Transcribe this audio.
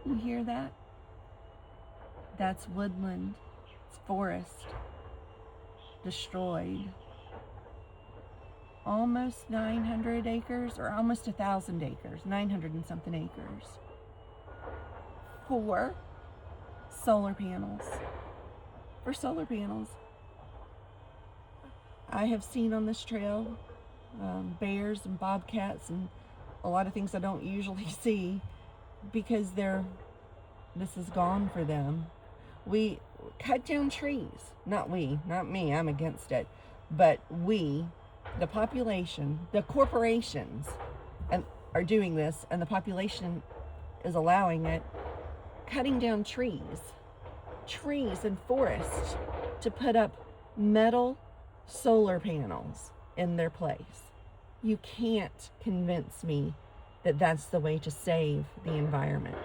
You hear that? That's woodland. It's forest. Destroyed. Almost 900 acres, or almost 1,000 acres, 900 and something acres, for solar panels. For solar panels. I have seen on this trail bears and bobcats and a lot of things I don't usually see because this is gone for them. We cut down trees. Not me, I'm against it. But the population, the corporations are doing this, and the population is allowing it, cutting down trees and forests to put up metal solar panels in their place. You can't convince me that that's the way to save the environment.